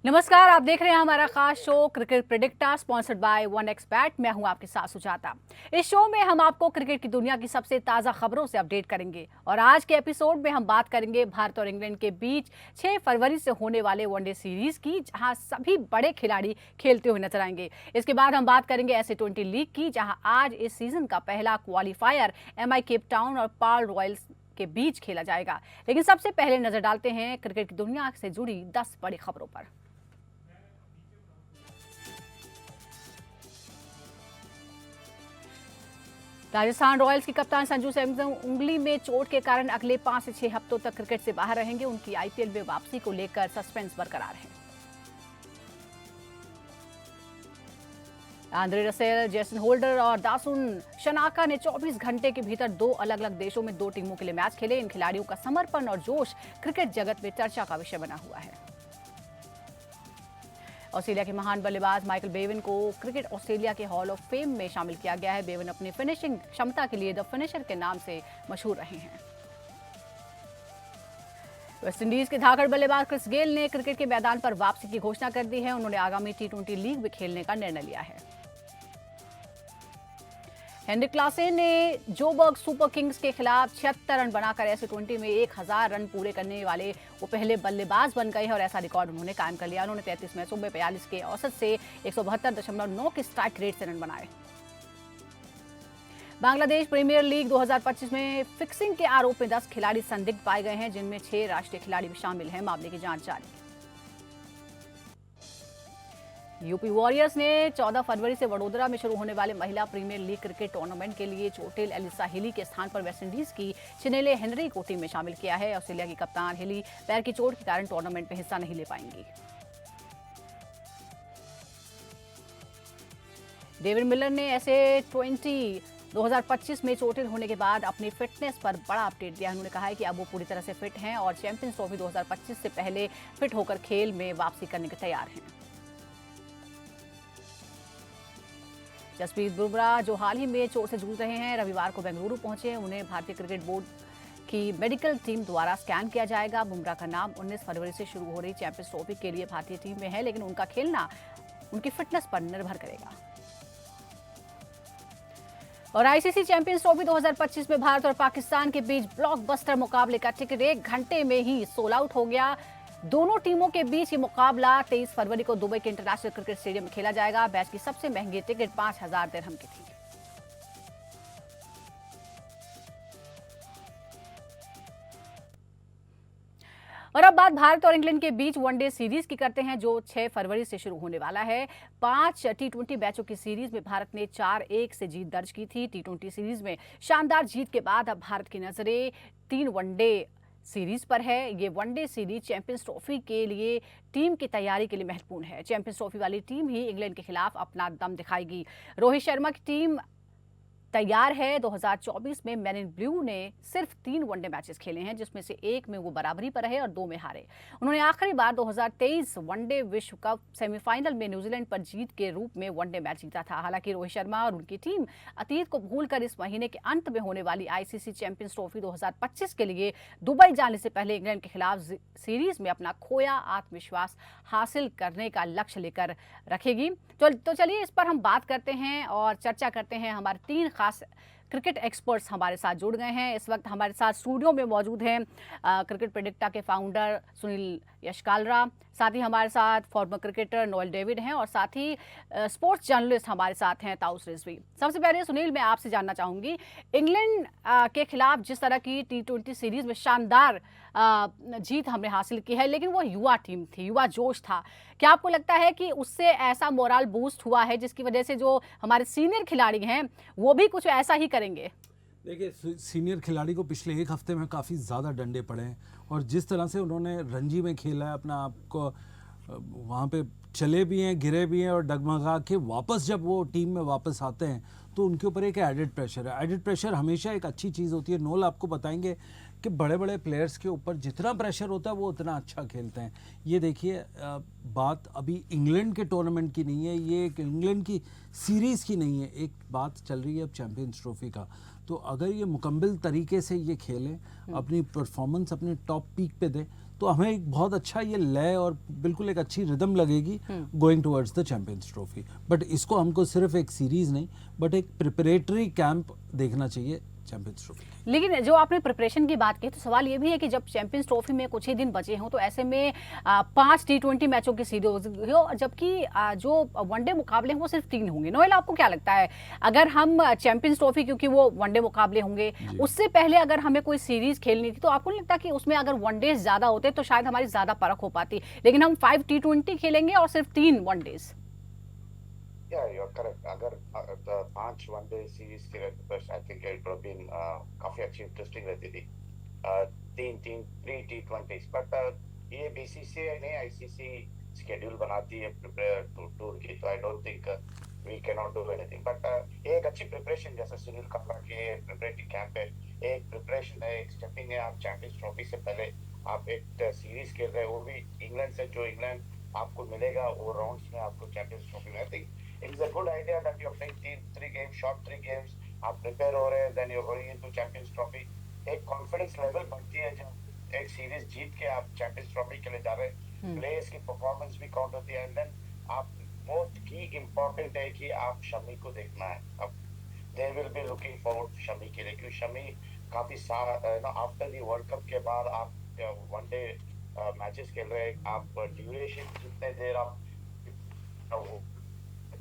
नमस्कार, आप देख रहे हैं हमारा खास show cricket predictor sponsored by 1xBet। मैं हूं आपके साथ सुजाता। इस शो में हम आपको क्रिकेट की दुनिया की सबसे ताज़ा खबरों से अपडेट करेंगे और आज के एपिसोड में हम बात करेंगे भारत और इंग्लैंड के बीच 6 फरवरी से होने वाले वनडे सीरीज की, जहां सभी बड़े खिलाड़ी खेलते हुए नजर आएंगे। इसके बाद हम बात करेंगे ऐसे20 लीग की, जहां आज इस सीजन का पहला क्वालिफायर MI केप टाउन और पाल रॉयल्स के बीच खेला जाएगा। लेकिन सबसे पहले नजर डालते हैं क्रिकेट की दुनिया से जुड़ी 10 बड़ी खबरों पर। राजस्थान रॉयल्स के कप्तान संजू सैमसन उंगली में चोट के कारण अगले 5 से 6 हफ्तों तक क्रिकेट से बाहर रहेंगे। उनकी IPL में वापसी को लेकर सस्पेंस बरकरार है। आंद्रे रसेल, जेसन होल्डर और दासुन शनाका ने 24 घंटे के भीतर 2 अलग अलग देशों में 2 टीमों के लिए मैच खेले। इन खिलाड़ियों का समर्पण और जोश क्रिकेट जगत में चर्चा का विषय बना हुआ है। ऑस्ट्रेलिया के महान बल्लेबाज माइकल बेवन को क्रिकेट ऑस्ट्रेलिया के हॉल ऑफ फेम में शामिल किया गया है। बेवन अपनी फिनिशिंग क्षमता के लिए द फिनिशर के नाम से मशहूर रहे हैं। वेस्टइंडीज के धाकड़ बल्लेबाज क्रिस गेल ने क्रिकेट के मैदान पर वापसी की घोषणा कर दी है। उन्होंने आगामी T20 लीग में खेलने का निर्णय लिया है। हेनरिक क्लासेन ने जोबर्ग सुपर किंग्स के खिलाफ 76 रन बनाकर ऐसे20 में 1000 रन पूरे करने वाले वो पहले बल्लेबाज बन गए हैं और ऐसा रिकॉर्ड उन्होंने कायम कर लिया। उन्होंने 33 मैचों में 42 के औसत से 172.9 के स्ट्राइक रेट से रन बनाए। बांग्लादेश प्रीमियर लीग 2025 में फिक्सिंग के आरोप में 10 खिलाड़ी संदिग्ध पाए गए हैं, जिनमें 6 राष्ट्रीय खिलाड़ी भी शामिल हैं। मामले की जांच जारी। यूपी वॉरियर्स ने 14 फरवरी से वडोदरा में शुरू होने वाले महिला प्रीमियर लीग क्रिकेट टूर्नामेंट के लिए चोटिल एलिसा हिली के स्थान पर वेस्टइंडीज की चिनेले हेनरी को टीम में शामिल किया है। ऑस्ट्रेलिया की कप्तान हिली पैर की चोट के कारण टूर्नामेंट में हिस्सा नहीं ले पाएंगी। डेविड मिलर ने ऐसे20 2025 में चोटिल होने के बाद अपनी फिटनेस पर बड़ा अपडेट दिया। उन्होंने कहा है कि अब वो पूरी तरह से फिट हैं और चैंपियंस ट्रॉफी 2025 से पहले फिट होकर खेल में वापसी करने के तैयार हैं। जसप्रीत बुमराह, जो हाल ही में चोट से जूझ रहे हैं, रविवार को बेंगलुरु पहुंचे। उन्हें भारतीय क्रिकेट बोर्ड की मेडिकल टीम द्वारा स्कैन किया जाएगा। बुमराह का नाम 19 फरवरी से शुरू हो रही चैंपियंस ट्रॉफी के लिए भारतीय टीम में है, लेकिन उनका खेलना उनकी फिटनेस पर निर्भर करेगा। और ICC चैंपियंस ट्रॉफी 2025 में भारत और पाकिस्तान के बीच ब्लॉकबस्टर मुकाबले का टिकट 1 घंटे में ही सोल्ड आउट हो गया। दोनों टीमों के बीच ये मुकाबला 23 फरवरी को दुबई के इंटरनेशनल क्रिकेट स्टेडियम में खेला जाएगा। मैच की सबसे महंगी टिकट 5000 दिरहम की थी। और अब बात भारत और इंग्लैंड के बीच वनडे सीरीज की करते हैं, जो 6 फरवरी से शुरू होने वाला है। 5 T20 मैचों की सीरीज में भारत ने 4-1 से जीत दर्ज की थी। T20 सीरीज में शानदार जीत के बाद अब भारत की नजरें 3 वनडे सीरीज पर है। ये वनडे सीरीज चैंपियंस ट्रॉफी के लिए टीम की तैयारी के लिए महत्वपूर्ण है। चैंपियंस ट्रॉफी वाली टीम ही इंग्लैंड के खिलाफ अपना दम दिखाएगी। रोहित शर्मा की टीम तैयार है। 2024 में मैन इन ब्लू ने सिर्फ 3 वनडे मैचेस खेले हैं, जिसमें से 1 में वो बराबरी पर रहे और 2 में हारे। उन्होंने आखिरी बार 2023 वनडे विश्व कप सेमीफाइनल में न्यूजीलैंड पर जीत के रूप में वनडे मैच जीता था। हालांकि रोहित शर्मा और उनकी टीम अतीत को भूलकर इस महीने के अंत में होने वाली ICC चैंपियंस ट्रॉफी 2025 के लिए दुबई जाने से पहले इंग्लैंड के खिलाफ सीरीज में अपना खोया आत्मविश्वास हासिल करने का लक्ष्य लेकर रखेगी। तो चलिए इस पर हम बात करते हैं और चर्चा करते हैं। हमारे 3 खास क्रिकेट एक्सपर्ट्स हमारे साथ जुड़ गए हैं। इस वक्त हमारे साथ स्टूडियो में मौजूद हैं क्रिकेट प्रेडिक्टर के फाउंडर सुनील यशकालरा, साथ ही हमारे साथ फॉर्मर क्रिकेटर नोएल डेविड हैं और साथ ही स्पोर्ट्स जर्नलिस्ट हमारे साथ हैं ताउस रिजवी। सबसे पहले सुनील, मैं आपसे जानना चाहूंगी, इंग्लैंड के खिलाफ जिस तरह की T20 सीरीज में शानदार जीत हमने हासिल की है, लेकिन वो युवा टीम थी, युवा जोश था। क्या आपको लगता है कि उससे ऐसा मोरल बूस्ट हुआ है जिसकी वजह से जो हमारे सीनियर खिलाड़ी हैं वो भी कुछ ऐसा ही करेंगे? देखिए, सीनियर खिलाड़ी को पिछले 1 हफ्ते में काफ़ी ज़्यादा डंडे पड़े हैं और जिस तरह से उन्होंने रणजी में खेला है, अपना आप को वहाँ पे चले भी हैं, गिरे भी हैं और डगमगा के वापस जब वो टीम में वापस आते हैं तो उनके ऊपर एक एडेड प्रेशर है। एडेड प्रेशर हमेशा एक अच्छी चीज़ होती है। नोल आपको बताएंगे कि बड़े बड़े प्लेयर्स के ऊपर जितना प्रेशर होता है वो उतना अच्छा खेलते हैं। ये देखिए, बात अभी इंग्लैंड के टूर्नामेंट की नहीं है, ये एक इंग्लैंड की सीरीज़ की नहीं है, एक बात चल रही है अब चैंपियंस ट्रॉफी का। तो अगर ये मुकम्मल तरीके से ये खेलें, अपनी परफॉर्मेंस अपने टॉप पीक पे दें, तो हमें एक बहुत अच्छा ये लय और बिल्कुल एक अच्छी रिदम लगेगी going towards the champions trophy. But इसको हमको सिर्फ एक सीरीज नहीं बट एक प्रिपरेटरी कैंप देखना चाहिए चैंपियंस ट्रॉफी। लेकिन जो आपने प्रिपरेशन की बात की तो सवाल ये भी है कि जब चैंपियंस ट्रॉफी में कुछ ही दिन बचे हों तो ऐसे में 5 T20 मैचों की सीरीज हो, जबकि जो वनडे मुकाबले हैं वो सिर्फ 3 होंगे। नोएल, आपको क्या लगता है अगर हम चैंपियंस ट्रॉफी, क्योंकि वो वनडे मुकाबले होंगे, उससे पहले अगर हमें कोई सीरीज खेलनी थी तो आपको नहीं लगता कि उसमें अगर वनडेज ज्यादा होते तो शायद हमारी ज्यादा परख हो पाती, लेकिन हम 5 T20 खेलेंगे और सिर्फ 3 वनडेज। Yeah, you're correct. अगर 5 वनडे सीरीज के रहते I think it would been काफी अच्छी इंटरेस्टिंग रहती थी। 3 T20s बट ये बीसीसीआई ने आईसीसी शेड्यूल बनाती है प्रिपेयर टूर की, तो I don't think we can not do anything. But एक अच्छी प्रिपरेशन, जैसा सुनील कहा कि प्रिपरेटरी कैंप है, एक प्रिपरेशन है, एक स्टेपिंग है। आप चैंपियंस ट्रॉफी से पहले आप एक सीरीज खेल रहे हैं, वो भी इंग्लैंड से, जो इंग्लैंड आपको मिलेगा वो राउंड्स में आपको चैंपियंस ट्रॉफी में। I think it is a good idea that you're playing 3 games, short 3 games, आप प्रिपेयर हो रहे हैं, then you're going into champions trophy. एक कॉन्फिडेंस लेवल बढ़ती है जब एक सीरीज जीत के आप चैंपियंस ट्रॉफी के लिए जा रहे हैं। प्लेयर्स की परफॉर्मेंस भी काउंट होती है, एंड देन आप मोस्ट की इम्पोर्टेंट है कि आप शमी को देखना है। अब they will be looking forward Shami के लिए, क्योंकि शमी काफी सारा आफ्टर दी वर्ल्ड कप के बाद आप वनडे मैचेस खेल रहे हैं, आप ड्यूरेशन जितने देर आप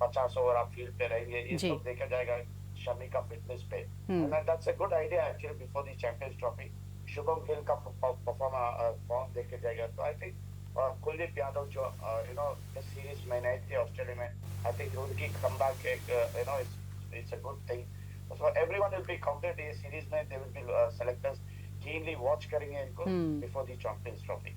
50 ओवर आप फील्ड पे रहेंगे, ये सब देखा जाएगा शमी का फिटनेस पे। And that's a good idea actually before the champions trophy. Shubham Gill का फॉर्म देखे जाएगा, तो आई थिंक कुलदीप यादव जो इस सीरीज में नहीं थे ऑस्ट्रेलिया में, आई थिंक उनकी कमबैक एक it's a good thing. So everyone will be counted ये सीरीज में, they will be selectors keenly watch करेंगे इनको बिफोर द चैंपियंस ट्रॉफी।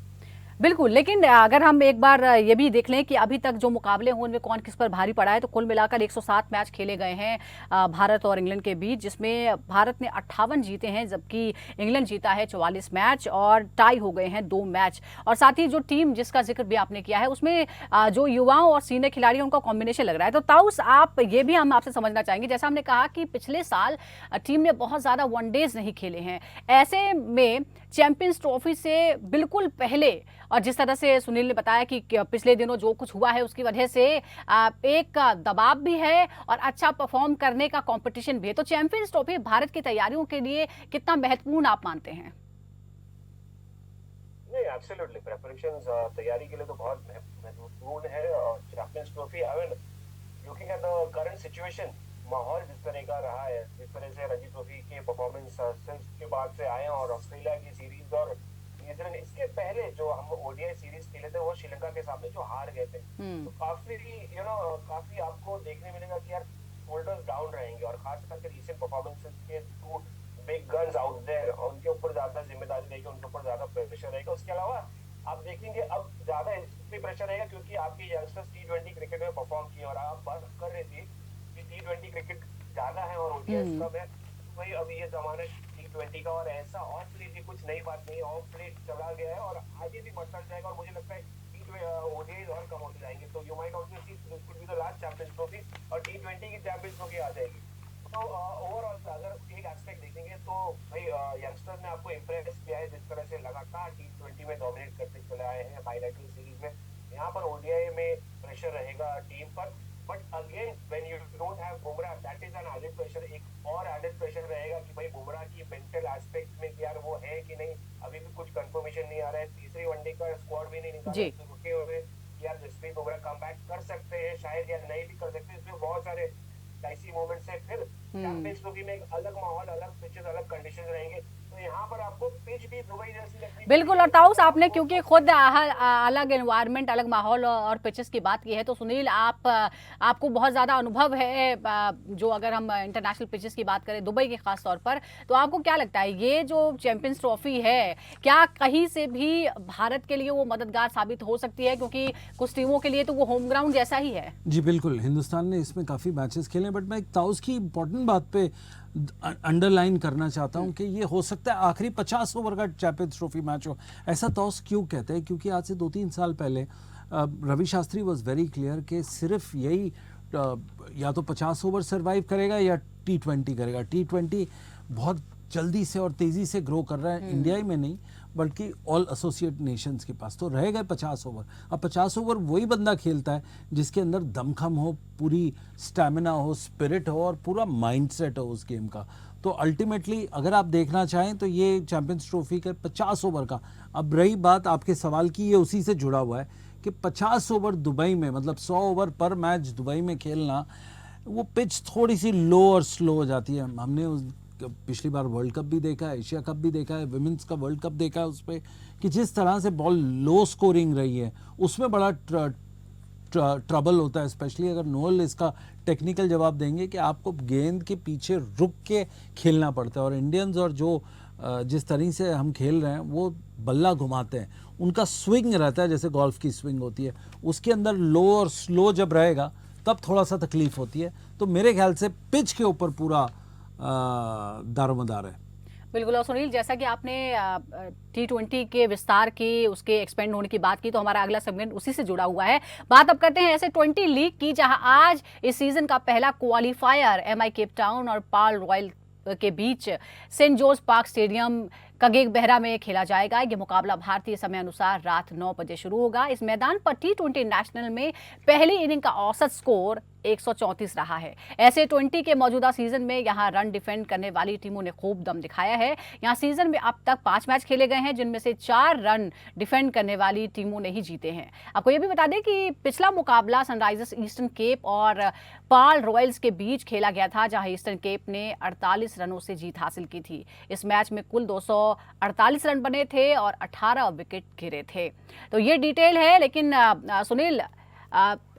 बिल्कुल, लेकिन अगर हम एक बार ये भी देख लें कि अभी तक जो मुकाबले हुए उनमें कौन किस पर भारी पड़ा है, तो कुल मिलाकर 107 मैच खेले गए हैं भारत और इंग्लैंड के बीच, जिसमें भारत ने 58 जीते हैं जबकि इंग्लैंड जीता है 44 मैच और टाई हो गए हैं 2 मैच। और साथ ही जो टीम जिसका जिक्र भी आपने किया है उसमें जो युवाओं और सीनियर खिलाड़ियों उनका कॉम्बिनेशन लग रहा है। तो ताउस, आप ये भी हम आपसे समझना चाहेंगे, जैसा हमने कहा कि पिछले साल टीम ने बहुत ज़्यादा वनडेज नहीं खेले हैं, ऐसे में चैंपियंस ट्रॉफी से बिल्कुल पहले, और जिस तरह से सुनील ने बताया कि पिछले दिनों जो कुछ हुआ है उसकी वजह से एक दबाव भी है और अच्छा परफॉर्म करने का कंपटीशन भी है, तो चैंपियंस ट्रॉफी भारत की तैयारियों के लिए कितना महत्वपूर्ण आप मानते हैं? नहीं, एब्सोल्युटली प्रिपरेशंस तैयारी के लिए तो बहुत महत्वपूर्ण है। और champions trophy, I mean looking at the current situation, माहौल जिस तरह का रहा है, जिस तरह से रणजी ट्रॉफी के परफॉर्मेंस के बाद से आए और ऑस्ट्रेलिया की सीरीज और न्यूजीलैंड, इसके पहले जो हम ओडीआई सीरीज खेले थे वो श्रीलंका के सामने जो हार गए थे, तो काफी काफी आपको देखने मिलेगा कि यार शोल्डर्स डाउन रहेंगे, और खास करके रीसेंट परफॉर्मेंसेस के two big guns out there, उनके ऊपर ज्यादा जिम्मेदारी रहेगी, उनके ऊपर ज्यादा प्रेशर रहेगा। उसके अलावा आप देखेंगे अब ज्यादा इसलिए प्रेशर रहेगा क्योंकि आपके यंगस्टर्स T20 क्रिकेट में परफॉर्म किए, और आप बात कर रहे थे कि T20 क्रिकेट ज्यादा है और ओडीआई कम है, वही अब ये जमाना T20 का, और ऐसा ऑफ प्ले की कुछ नई बात नहीं, ऑफ प्ले चला गया है और आगे भी बढ़ता जाएगा, और मुझे लगता है ओडीआई और कम होते जाएंगे। तो you might also see this could be the last champions trophy और T20 की चैंपियंस ट्रॉफी आ जाएगी। तो ओवरऑल अगर एक एस्पेक्ट देखेंगे तो भाई यंगस्टर ने आपको इम्प्रेस किया है, जिस तरह से लगातार T20 में डोमिनेट करते चले आए हैं बायलैटरल सीरीज में। यहाँ पर ओडीआई में प्रेशर रहेगा टीम पर, but again when you don't have Bumrah, that is an added pressure. एक और एडेड प्रेशर रहेगा कि भाई बुमराह की मेंटल एस्पेक्ट में यार वो है कि नहीं, अभी भी कुछ कंफर्मेशन नहीं आ रहा है, तीसरी वनडे का स्क्वाड भी नहीं निकाला, रुके हुए यार जसप्रीत बुमराह कमबैक कर सकते हैं शायद या नहीं भी कर सकते, इसमें बहुत सारे डाइसी मोमेंट्स है। फिर चैंपियंस ट्रॉफी में एक अलग माहौल, अलग पिचेस, अलग कंडीशन रहेंगे, तो यहाँ पर आपको पिच भी दुबई जैसी लगती है। बिल्कुल, और ताउस आपने क्योंकि खुद अलग एनवायरनमेंट, अलग माहौल और पिचेस की बात की है, तो सुनील आपको बहुत ज़्यादा अनुभव है जो अगर हम इंटरनेशनल पिचेस की बात करें दुबई के खास तौर पर, तो आपको क्या लगता है ये जो चैंपियंस ट्रॉफी है क्या कहीं से भी भारत के लिए वो मददगार साबित हो सकती है, क्योंकि कुछ टीमों के लिए तो वो होम ग्राउंड जैसा ही है? जी बिल्कुल, हिंदुस्तान ने इसमें काफ़ी मैचेस खेले, बट मैं एक ताउस की इंपॉर्टेंट बात पे अंडरलाइन करना चाहता हूं कि ये हो सकता है आखिरी 50 ओवर का चैंपियंस ट्रॉफी मैच हो। ऐसा ताउस क्यों कहते हैं? क्योंकि आज से 2-3 साल पहले Ravi Shastri was very clear कि सिर्फ यही या तो 50 ओवर सर्वाइव करेगा या T20 करेगा। T20 बहुत जल्दी से और तेज़ी से ग्रो कर रहा है, इंडिया ही में नहीं बल्कि ऑल एसोसिएट नेशंस के पास। तो रह गए 50 ओवर। अब 50 ओवर वही बंदा खेलता है जिसके अंदर दमखम हो, पूरी स्टैमिना हो, स्पिरिट हो और पूरा माइंडसेट हो उस गेम का। तो अल्टीमेटली अगर आप देखना चाहें तो ये चैंपियंस ट्रॉफी का 50 ओवर का, अब रही बात आपके सवाल की, ये उसी से जुड़ा हुआ है कि 50 ओवर दुबई में, मतलब 100 ओवर पर मैच दुबई में खेलना, वो पिच थोड़ी सी लो और स्लो हो जाती है। हमने पिछली बार वर्ल्ड कप भी देखा है, एशिया कप भी देखा है, विमेंस का वर्ल्ड कप देखा है उस पर, कि जिस तरह से बॉल लो स्कोरिंग रही है उसमें बड़ा ट्रबल होता है, स्पेशली अगर नोएल इसका टेक्निकल जवाब देंगे कि आपको गेंद के पीछे रुक के खेलना पड़ता है। और इंडियंस और जो जिस तरह से हम खेल रहे हैं वो बल्ला घुमाते हैं, उनका स्विंग रहता है जैसे गोल्फ की स्विंग होती है, उसके अंदर लो और स्लो जब रहेगा तब थोड़ा सा तकलीफ होती है। तो मेरे ख्याल से पिच के ऊपर पूरा दारोमदार है। बिल्कुल। और सुनील, जैसा कि आपने T20 के विस्तार की, उसके एक्सपेंड होने की बात की, तो हमारा अगला सेगमेंट उसी से जुड़ा हुआ है। बात अब करते हैं ऐसे 20 लीग की, जहां आज इस सीजन का पहला क्वालिफायर MI केप टाउन और पाल रॉयल के बीच Saint George Park stadium Gqeberha में खेला जाएगा। ये मुकाबला भारतीय समय अनुसार रात 9 बजे शुरू होगा। इस मैदान पर T20 नेशनल में पहली इनिंग का औसत स्कोर 134 रहा है। ऐसे 20 के मौजूदा सीजन में यहां रन डिफेंड करने वाली टीमों ने खूब दम दिखाया है। यहां सीजन में अब तक 5 मैच खेले गए हैं, जिनमें से 4 रन डिफेंड करने वाली टीमों ने ही जीते हैं। आपको यह भी बता दें कि पिछला मुकाबला सनराइजर्स ईस्टर्न केप और पाल रॉयल्स के बीच खेला गया था, जहां ईस्टर्न केप ने 48 रनों से जीत हासिल की थी। इस मैच में कुल 248 रन बने थे और 18 विकेट गिरे थे। तो ये डिटेल है। लेकिन सुनील,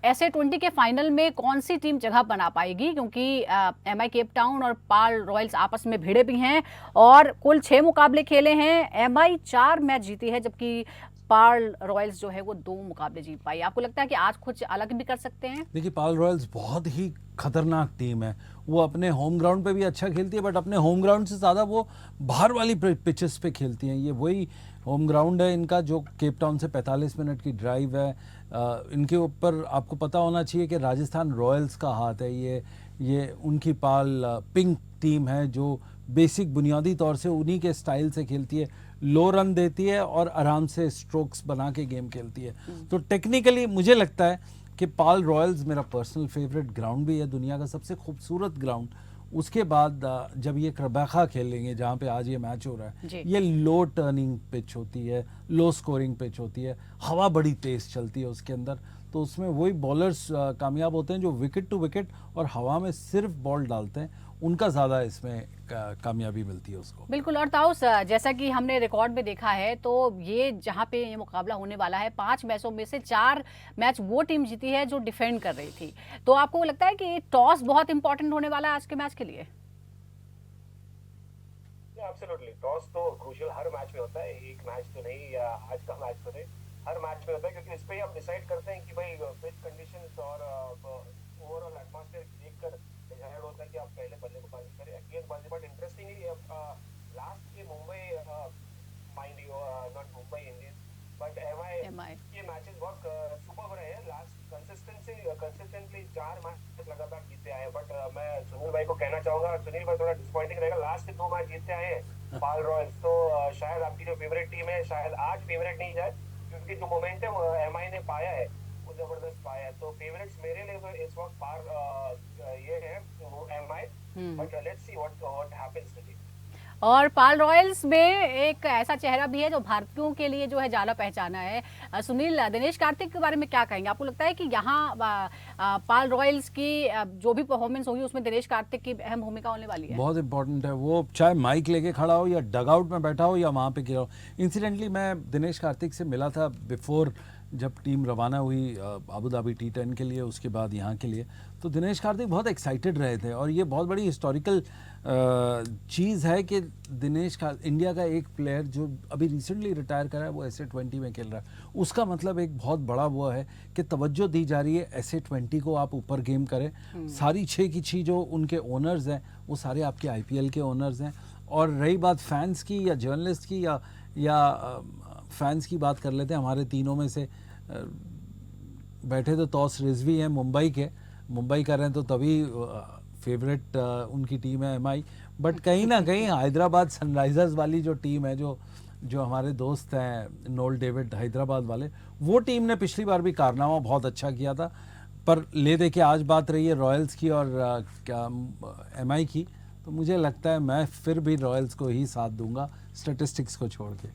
ऐसे 20 के फाइनल में कौन सी टीम जगह बना पाएगी, क्योंकि MI केप टाउन और पाल रॉयल्स आपस में भिड़े भी हैं और कुल 6 मुकाबले खेले हैं। MI 4 मैच जीती है, जबकि पाल रॉयल्स जो है वो 2 मुकाबले जीत पाई। आपको लगता है कि आज कुछ अलग भी कर सकते हैं? देखिए, पाल रॉयल्स बहुत ही खतरनाक टीम है। वो अपने होम ग्राउंड पे भी अच्छा खेलती है, बट अपने होम ग्राउंड से ज़्यादा वो बाहर वाली पिचेस पे खेलती हैं। ये वही होम ग्राउंड है इनका जो केप टाउन से 45 मिनट की ड्राइव है। इनके ऊपर आपको पता होना चाहिए कि राजस्थान रॉयल्स का हाथ है। ये उनकी पाल पिंक टीम है जो बेसिक बुनियादी तौर से उन्हीं के स्टाइल से खेलती है, लो रन देती है और आराम से स्ट्रोक्स बना के गेम खेलती है। तो टेक्निकली मुझे लगता है कि पाल रॉयल्स मेरा पर्सनल फेवरेट ग्राउंड भी है, दुनिया का सबसे खूबसूरत ग्राउंड। उसके बाद जब ये क्रबैखा खेलेंगे जहाँ पे आज ये मैच हो रहा है, ये लो टर्निंग पिच होती है, लो स्कोरिंग पिच होती है, हवा बड़ी तेज़ चलती है उसके अंदर। तो उसमें वही बॉलर्स कामयाब होते हैं जो विकेट टू विकेट और हवा में सिर्फ बॉल डालते हैं, उनका ज़्यादा इसमें कामयाबी मिलती है उसको। बिल्कुल। और ताउस, जैसा कि हमने रिकॉर्ड में देखा है, तो ये जहां पे ये मुकाबला होने वाला है, 5 मैचों में से 4 मैच वो टीम जीती है जो डिफेंड कर रही थी। तो आपको लगता है कि टॉस बहुत इंपॉर्टेंट होने वाला है आज के मैच के लिए? एब्सोल्युटली, टॉस तो क्रूशियल हर मैच में होता है। एक मैच तो नहीं या आज का मैच तो नहीं, हर मैच में होता है, क्योंकि इस पे आप डिसाइड करते हैं कि भाई पिच कंडीशंस और ओवरऑल एटमॉस्फेयर देखकर डिसाइड होता है कि आप पहले बल्लेबाजी करें या गेंदबाजी। बट इंटरेस्टिंगली लास्ट के Mumbai, mind you not Mumbai Indians but MI के मैचेस बहुत सुपर रहे हैं। लास्ट कंसिस्टेंटली 4 मैच लगातार जीते आए हैं। बट मैं सुनील भाई को कहना चाहूंगा, सुनील भाई थोड़ा डिसअपॉइंटिंग रहेगा, लास्ट के 2 मैच जीतते आए हैं पाल रॉयल्स। तो शायद आपकी जो फेवरेट टीम है शायद आज फेवरेट नहीं जाए, क्योंकि जो मोमेंटम MI ने पाया है वो जबरदस्त पाया है। तो फेवरेट्स मेरे लिए तो इस वक्त पार ये है MI, but let's see what happens today. और पाल रॉयल्स में एक ऐसा चेहरा भी है जो भारतीयों के लिए जो है जाला पहचाना है। सुनील, दिनेश कार्तिक के बारे में क्या कहेंगे? आपको लगता है कि यहाँ पाल रॉयल्स की जो भी परफॉर्मेंस होगी उसमें दिनेश कार्तिक की अहम भूमिका होने वाली है? बहुत इंपॉर्टेंट है। वो चाहे माइक लेके खड़ा हो या डगआउट में बैठा हो या वहाँ पे गिरा हो। इंसिडेंटली मैं दिनेश कार्तिक से मिला था बिफोर, जब टीम रवाना हुई अबू धाबी T10 के लिए, उसके बाद यहाँ के लिए। तो दिनेश कार्तिक बहुत एक्साइटेड रहे थे और ये बहुत बड़ी हिस्टोरिकल चीज़ है कि इंडिया का एक प्लेयर जो अभी रिसेंटली रिटायर करा है वो SA20 में खेल रहा है। उसका मतलब एक बहुत बड़ा वो है कि तवज्जो दी जा रही है SA20 को, आप ऊपर गेम करें। सारी 6 की 6 जो उनके ओनर्स हैं वो सारे आपके IPL के ओनर्स हैं। और रही बात फैंस की या जर्नलिस्ट की या फैंस की बात कर लेते हैं। हमारे तीनों में से बैठे तो तौस रिजवी हैं मुंबई के, मुंबई कर रहे हैं, तो तभी फेवरेट उनकी टीम है एमआई, बट कहीं ना कहीं हैदराबाद सनराइजर्स वाली जो टीम है, जो हमारे दोस्त हैं नोल डेविड हैदराबाद वाले, वो टीम ने पिछली बार भी कारनामा बहुत अच्छा किया था। पर ले दे के आज बात रही है रॉयल्स की और एमआई की, तो मुझे लगता है मैं फिर भी रॉयल्स को ही साथ दूंगा स्टैटिस्टिक्स को छोड़ के।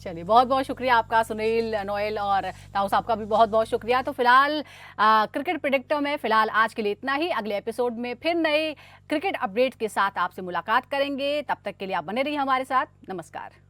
चलिए, बहुत बहुत शुक्रिया आपका सुनील, नोएल और ताऊ साहब का भी बहुत बहुत शुक्रिया। तो फिलहाल क्रिकेट प्रेडिक्टर में फिलहाल आज के लिए इतना ही। अगले एपिसोड में फिर नए क्रिकेट अपडेट के साथ आपसे मुलाकात करेंगे। तब तक के लिए आप बने रहिए हमारे साथ। नमस्कार।